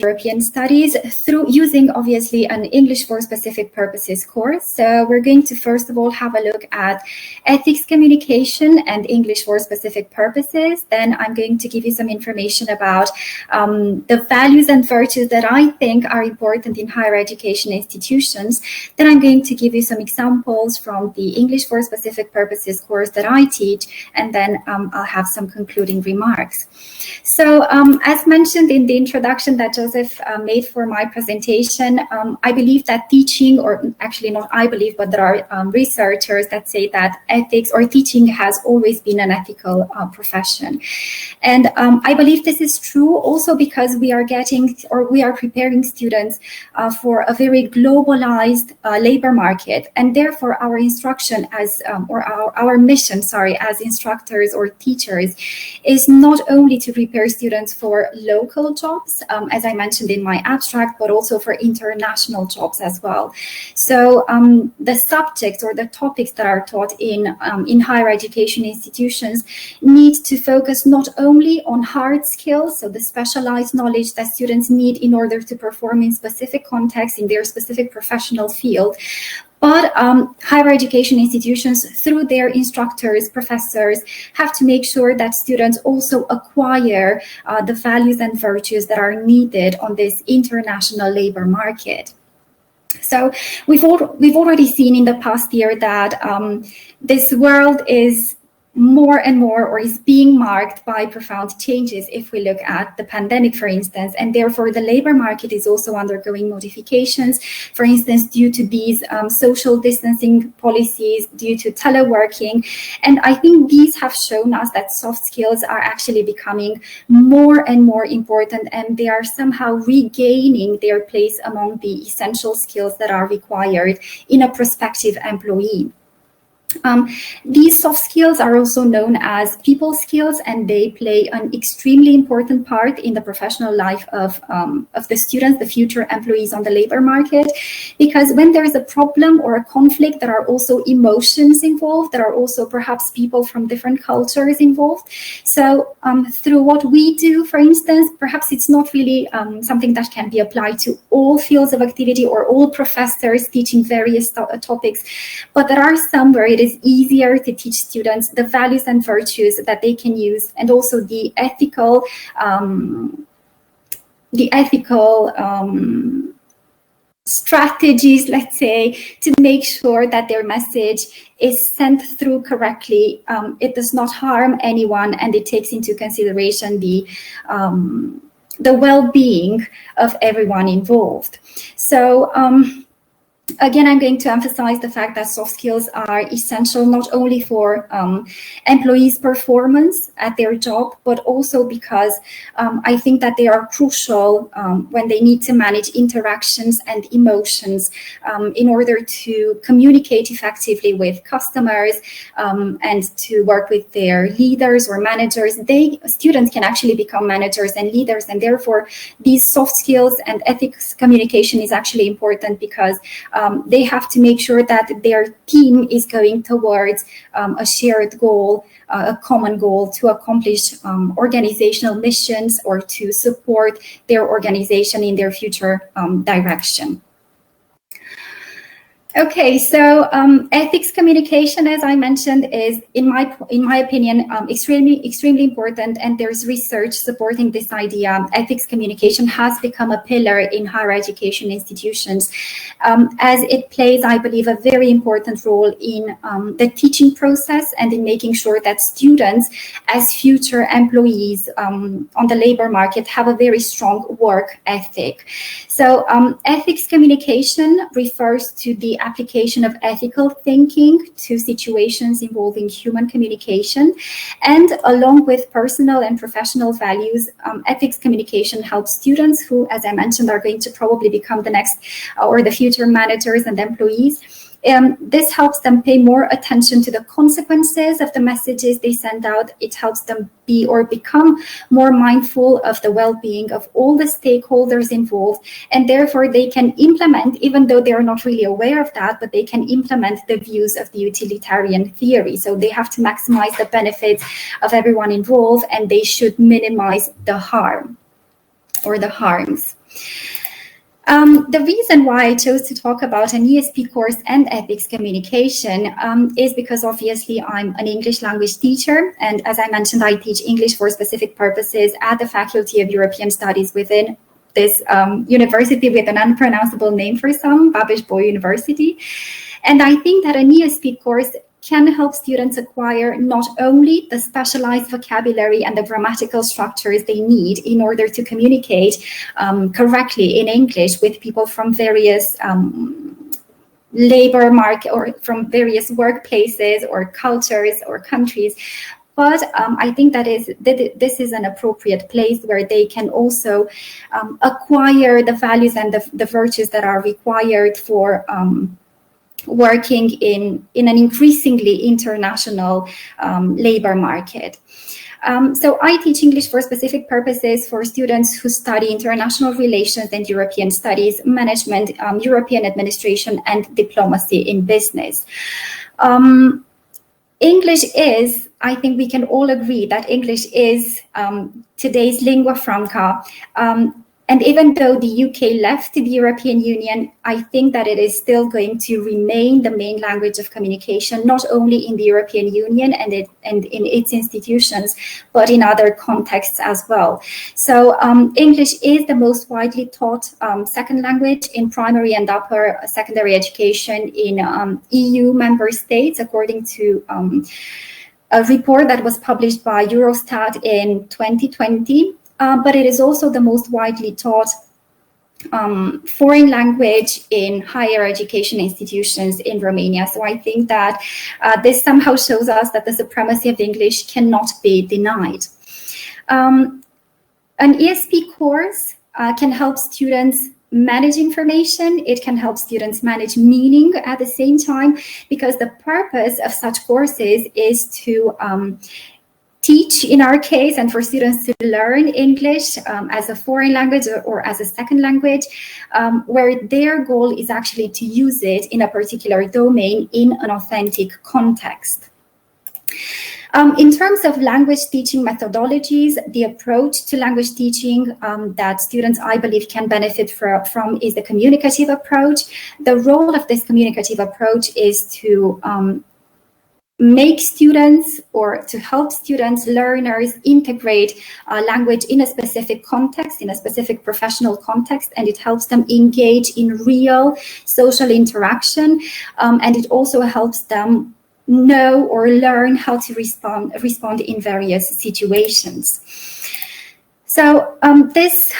European Studies through using obviously an English for Specific Purposes course. So we're going to first of all have a look at ethics communication and English for Specific Purposes. Then I'm going to give you some information about the values and virtues that I think are important in higher education institutions. Then I'm going to give you some examples from the English for Specific Purposes course that I teach, and then I'll have some concluding remarks. So as mentioned in the introduction that Joseph made for my presentation, I believe that teaching, or actually not I believe, but there are researchers that say that ethics or teaching has always been an ethical profession. And I believe this is true also because we are preparing students for a very globalized labor market, and therefore our instruction as, our mission, as instructors or teachers is not only to prepare students for local jobs, as I mentioned in my abstract, but also for international jobs as well. So the subjects or the topics that are taught in higher education institutions need to focus not only on hard skills, so the specialized knowledge that students need in order to perform in specific contexts in their specific professional field, but higher education institutions, through their instructors, professors, have to make sure that students also acquire the values and virtues that are needed on this international labor market. So we've already seen in the past year that this world is more and more, or is being marked by profound changes if we look at the pandemic, for instance, and therefore the labor market is also undergoing modifications, for instance, due to these social distancing policies, due to teleworking. And I think these have shown us that soft skills are actually becoming more and more important, and they are somehow regaining their place among the essential skills that are required in a prospective employee. These soft skills are also known as people skills, and they play an extremely important part in the professional life of the students, the future employees on the labor market, because when there is a problem or a conflict, there are also emotions involved, there are also perhaps people from different cultures involved. So through what we do, for instance, perhaps it's not really something that can be applied to all fields of activity or all professors teaching various topics, but there are some where it is easier to teach students the values and virtues that they can use, and also the ethical strategies, let's say, to make sure that their message is sent through correctly. It does not harm anyone, and it takes into consideration the well-being of everyone involved. So again, I'm going to emphasize the fact that soft skills are essential not only for employees' performance at their job, but also because I think that they are crucial when they need to manage interactions and emotions in order to communicate effectively with customers and to work with their leaders or managers. Students can actually become managers and leaders, and therefore these soft skills and ethics communication is actually important because they have to make sure that their team is going towards a shared goal, a common goal to accomplish organizational missions or to support their organization in their future direction. Okay, so ethics communication, as I mentioned, is in my opinion extremely important, and there's research supporting this idea. Ethics communication has become a pillar in higher education institutions, as it plays, I believe, a very important role in the teaching process and in making sure that students, as future employees on the labor market, have a very strong work ethic. So ethics communication refers to the application of ethical thinking to situations involving human communication. And along with personal and professional values, ethics communication helps students who, as I mentioned, are going to probably become the next or the future managers and employees. This helps them pay more attention to the consequences of the messages they send out. It helps them be or become more mindful of the well-being of all the stakeholders involved, and therefore they can implement, even though they are not really aware of that, but they can implement the views of the utilitarian theory. So they have to maximize the benefits of everyone involved, and they should minimize the harm or the harms. The reason why I chose to talk about an ESP course and ethics communication is because obviously I'm an English language teacher. And as I mentioned, I teach English for specific purposes at the Faculty of European Studies within this university with an unpronounceable name for some, Babiš-Boj University. And I think that an ESP course can help students acquire not only the specialized vocabulary and the grammatical structures they need in order to communicate correctly in English with people from various labor market or from various workplaces or cultures or countries, but I think that this is an appropriate place where they can also acquire the values and the virtues that are required for working in an increasingly international labor market. So I teach English for specific purposes for students who study international relations and European studies, management, European administration, and diplomacy in business. English is, I think we can all agree that English is today's lingua franca. And even though the UK left the European Union, I think that it is still going to remain the main language of communication, not only in the European Union and in its institutions, but in other contexts as well. So English is the most widely taught second language in primary and upper secondary education in EU member states, according to a report that was published by Eurostat in 2020. But it is also the most widely taught foreign language in higher education institutions in Romania. So I think that this somehow shows us that the supremacy of English cannot be denied. An ESP course can help students manage information. It can help students manage meaning at the same time, because the purpose of such courses is to teach, in our case, and for students to learn English as a foreign language or as a second language, where their goal is actually to use it in a particular domain in an authentic context. In terms of language teaching methodologies, the approach to language teaching that students, I believe, can benefit from is the communicative approach. The role of this communicative approach is to make students, or to help students, learners, integrate language in a specific context, in a specific professional context, and it helps them engage in real social interaction, and it also helps them know or learn how to respond in various situations. So this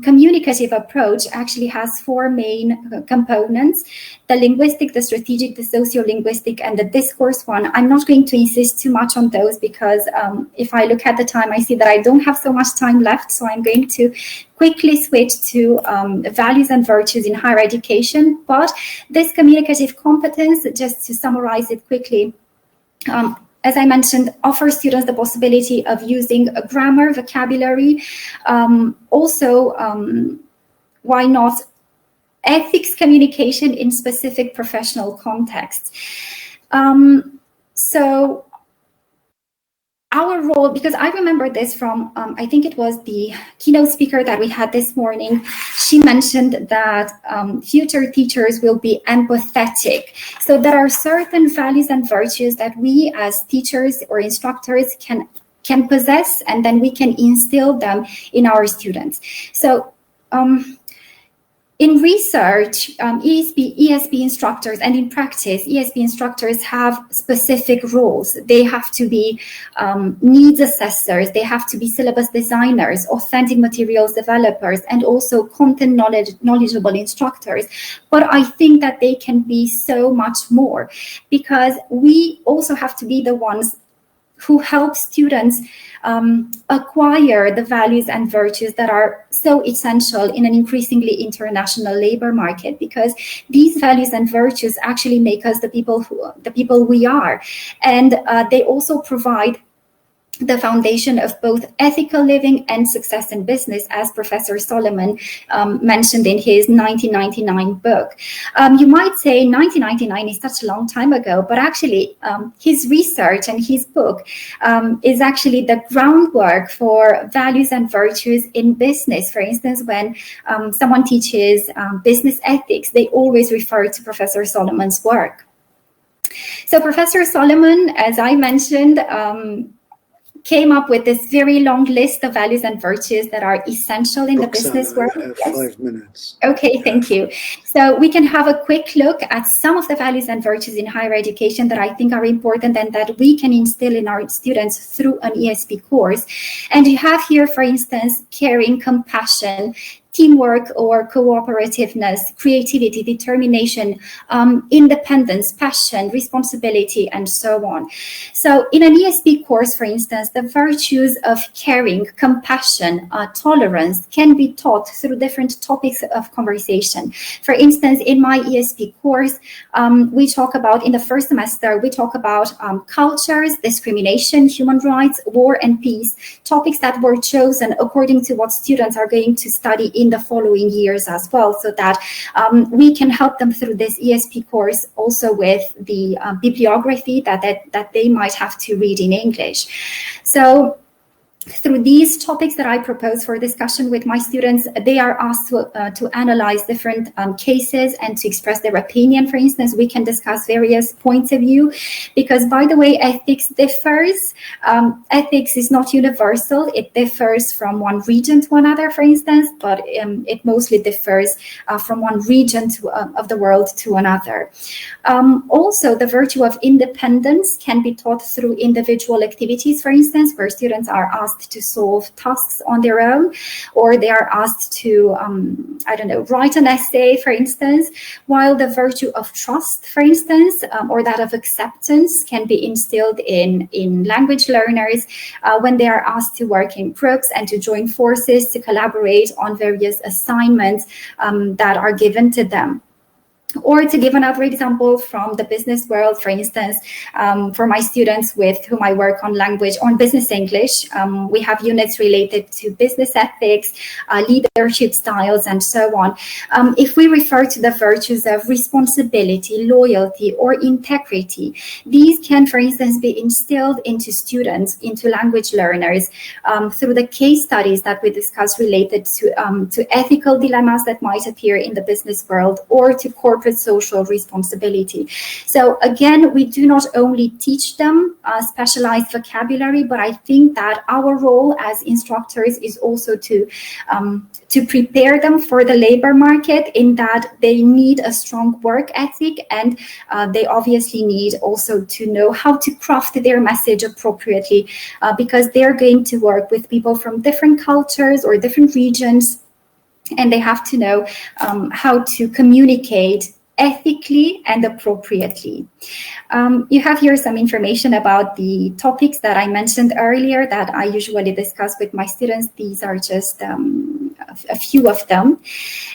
communicative approach actually has four main components: the linguistic, the strategic, the sociolinguistic, and the discourse one. I'm not going to insist too much on those because if I look at the time, I see that I don't have so much time left. So I'm going to quickly switch to values and virtues in higher education. But this communicative competence, just to summarize it quickly, as I mentioned, offers students the possibility of using a grammar, vocabulary, also, why not, ethics communication in specific professional contexts. So our role, because I remember this from, I think it was the keynote speaker that we had this morning. She mentioned that future teachers will be empathetic. So there are certain values and virtues that we as teachers or instructors can possess, and then we can instill them in our students. So in research, ESP instructors, and in practice, ESP instructors have specific roles. They have to be needs assessors, they have to be syllabus designers, authentic materials developers, and also content knowledgeable instructors. But I think that they can be so much more, because we also have to be the ones who help students acquire the values and virtues that are so essential in an increasingly international labor market, because these values and virtues actually make us the people we are, and they also provide the foundation of both ethical living and success in business, as Professor Solomon mentioned in his 1999 book. You might say 1999 is such a long time ago, but actually his research and his book is actually the groundwork for values and virtues in business. For instance, when someone teaches business ethics, they always refer to Professor Solomon's work. So Professor Solomon, as I mentioned, came up with this very long list of values and virtues that are essential in the business world. Yes. 5 minutes. Okay, thank you. So we can have a quick look at some of the values and virtues in higher education that I think are important and that we can instill in our students through an ESP course. And you have here, for instance, caring, compassion, teamwork or cooperativeness, creativity, determination, independence, passion, responsibility, and so on. So in an ESP course, for instance, the virtues of caring, compassion, tolerance can be taught through different topics of conversation. For instance, in my ESP course, we talk about, in the first semester, we talk about cultures, discrimination, human rights, war and peace, topics that were chosen according to what students are going to study in the following years as well, so that we can help them through this ESP course also with the bibliography that they might have to read in English. So through these topics that I propose for discussion with my students, they are asked to analyze different cases and to express their opinion. For instance, we can discuss various points of view, because, by the way, ethics differs. Ethics is not universal. It differs from one region to another, for instance, but it mostly differs from one region of the world to another. Also, the virtue of independence can be taught through individual activities, for instance, where students are asked to solve tasks on their own, or they are asked to, I don't know, write an essay, for instance, while the virtue of trust, for instance, or that of acceptance can be instilled in language learners when they are asked to work in groups and to join forces to collaborate on various assignments that are given to them. Or to give another example from the business world, for instance, for my students with whom I work on language, on business English, we have units related to business ethics, leadership styles, and so on. If we refer to the virtues of responsibility, loyalty, or integrity, these can, for instance, be instilled into students, into language learners, through the case studies that we discussed related to ethical dilemmas that might appear in the business world, or to corporate social responsibility. So again, we do not only teach them specialized vocabulary, but I think that our role as instructors is also to prepare them for the labor market, in that they need a strong work ethic, and they obviously need also to know how to craft their message appropriately, because they're going to work with people from different cultures or different regions, and they have to know how to communicate ethically and appropriately. You have here some information about the topics that I mentioned earlier that I usually discuss with my students. These are just a few of them.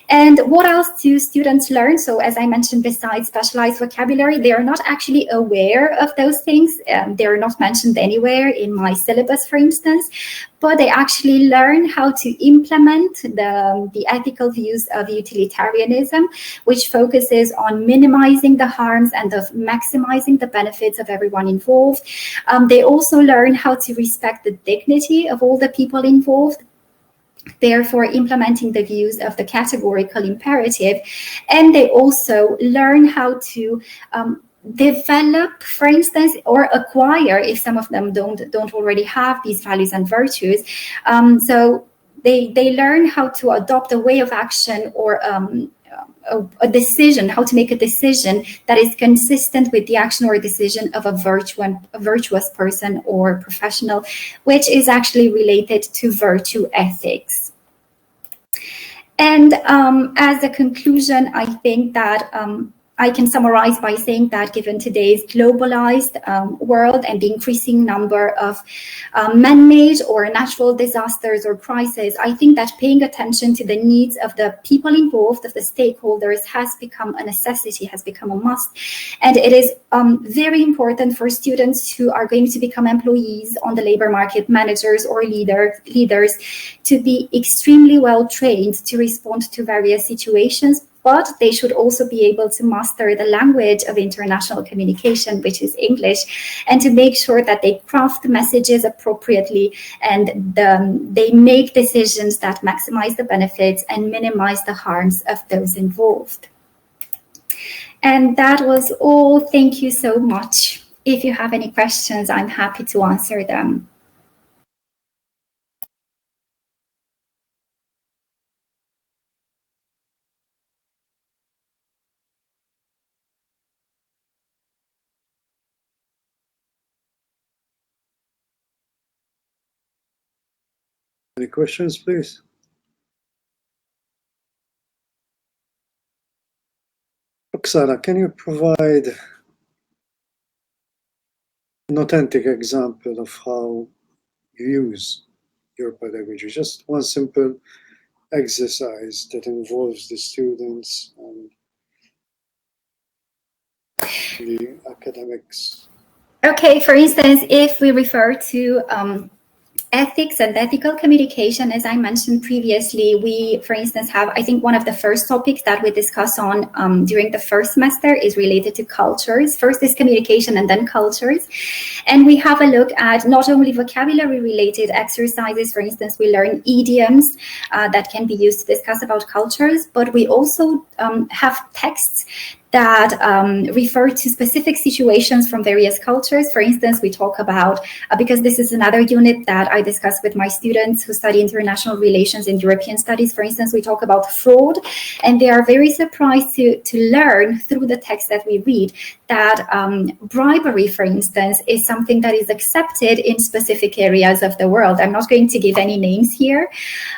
And what else do students learn? So as I mentioned, besides specialized vocabulary, they are not actually aware of those things. They are not mentioned anywhere in my syllabus, for instance, but they actually learn how to implement the ethical views of utilitarianism, which focuses on minimizing the harms and of maximizing the benefits of everyone involved. They also learn how to respect the dignity of all the people involved, therefore implementing the views of the categorical imperative. And they also learn how to develop, for instance, or acquire, if some of them don't already have these values and virtues. So they learn how to adopt a way of action, or a decision, how to make a decision that is consistent with the action or decision of a virtuous person or professional, which is actually related to virtue ethics. And as a conclusion, I think that I can summarize by saying that given today's globalized world and the increasing number of man-made or natural disasters or crises, I think that paying attention to the needs of the people involved, of the stakeholders, has become a necessity, has become a must. And it is very important for students who are going to become employees on the labor market, managers or leaders, to be extremely well trained to respond to various situations, but they should also be able to master the language of international communication, which is English, and to make sure that they craft messages appropriately and they make decisions that maximize the benefits and minimize the harms of those involved. And that was all. Thank you so much. If you have any questions, I'm happy to answer them. Any questions, please? Roxana, can you provide an authentic example of how you use your pedagogy? Just one simple exercise that involves the students and the academics. Okay, for instance, if we refer to ethics and ethical communication, as I mentioned previously, we, for instance, have, I think one of the first topics that we discuss on during the first semester is related to cultures. First is communication and then cultures. And we have a look at not only vocabulary related exercises, for instance, we learn idioms that can be used to discuss about cultures, but we also have texts that refer to specific situations from various cultures. For instance, we talk about, because this is another unit that I discuss with my students who study international relations and European studies, for instance, we talk about fraud, and they are very surprised to learn through the text that we read that bribery, for instance, is something that is accepted in specific areas of the world. I'm not going to give any names here,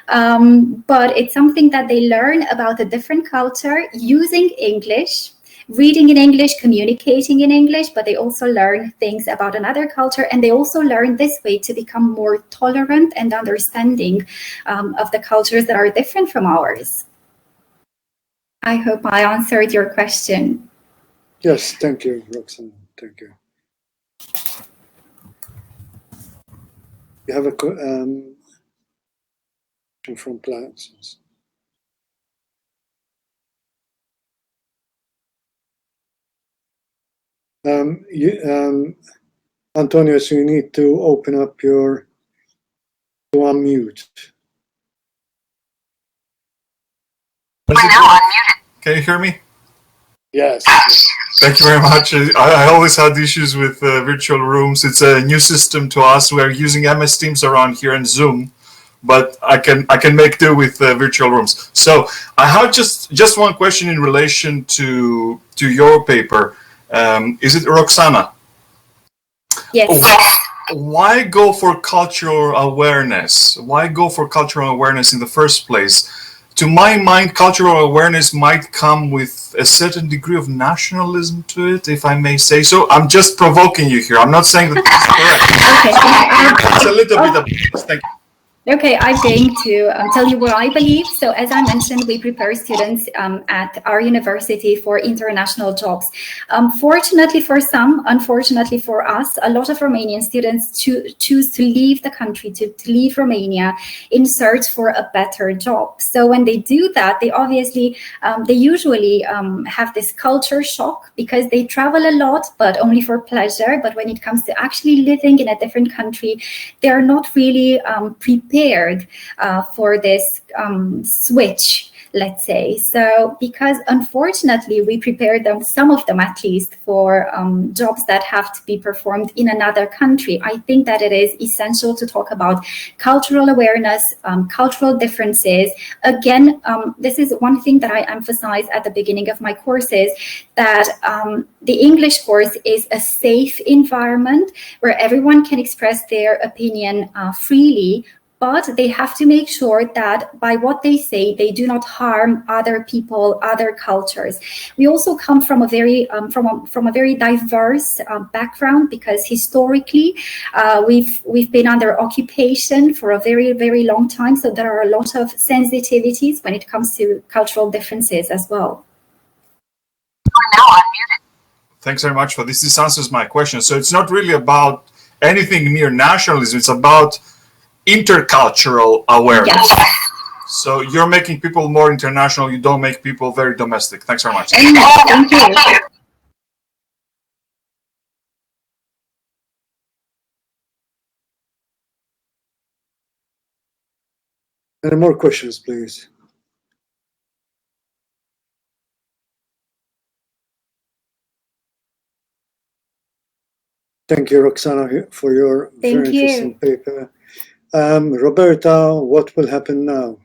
but it's something that they learn about a different culture using English, reading in English, communicating in English, but they also learn things about another culture, and they also learn this way to become more tolerant and understanding of the cultures that are different from ours. I hope I answered your question. Yes, thank you, Roxanne. Thank you. You have a question from plants. Antonio, so you need to open up to unmute. Am I now unmuted? Can you hear me? Yes. Thank you very much. I always had issues with virtual rooms. It's a new system to us. We are using MS Teams around here and Zoom, but I can make do with virtual rooms. So I have just one question in relation to your paper. Is it Roxana? Yes. Why go for cultural awareness? Why go for cultural awareness in the first place? To my mind, cultural awareness might come with a certain degree of nationalism to it, if I may say so. I'm just provoking you here. I'm not saying that this is correct. Okay. It's a little bit of this. Thank you. Okay, I'm going to tell you what I believe. So as I mentioned, we prepare students at our university for international jobs. Fortunately for some, unfortunately for us, a lot of Romanian students choose to leave the country, to leave Romania in search for a better job. So when they do that, they obviously, they usually have this culture shock because they travel a lot, but only for pleasure. But when it comes to actually living in a different country, they are not really prepared for this switch, let's say. So because unfortunately we prepared them, some of them at least, for jobs that have to be performed in another country, I think that it is essential to talk about cultural awareness, cultural differences. Again, this is one thing that I emphasize at the beginning of my courses, that the English course is a safe environment where everyone can express their opinion freely, but they have to make sure that by what they say, they do not harm other people, other cultures. We also come from a very diverse background, because historically we've been under occupation for a very long time. So there are a lot of sensitivities when it comes to cultural differences as well. Thanks very much for this. This answers my question. So it's not really about anything near nationalism. It's about intercultural awareness. Yes. So you're making people more international. You don't make people very domestic. Thanks very much. Thank you. Any more questions, please? Thank you, Roxana, for your very interesting paper. Roberta, what will happen now?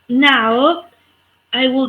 Now, I will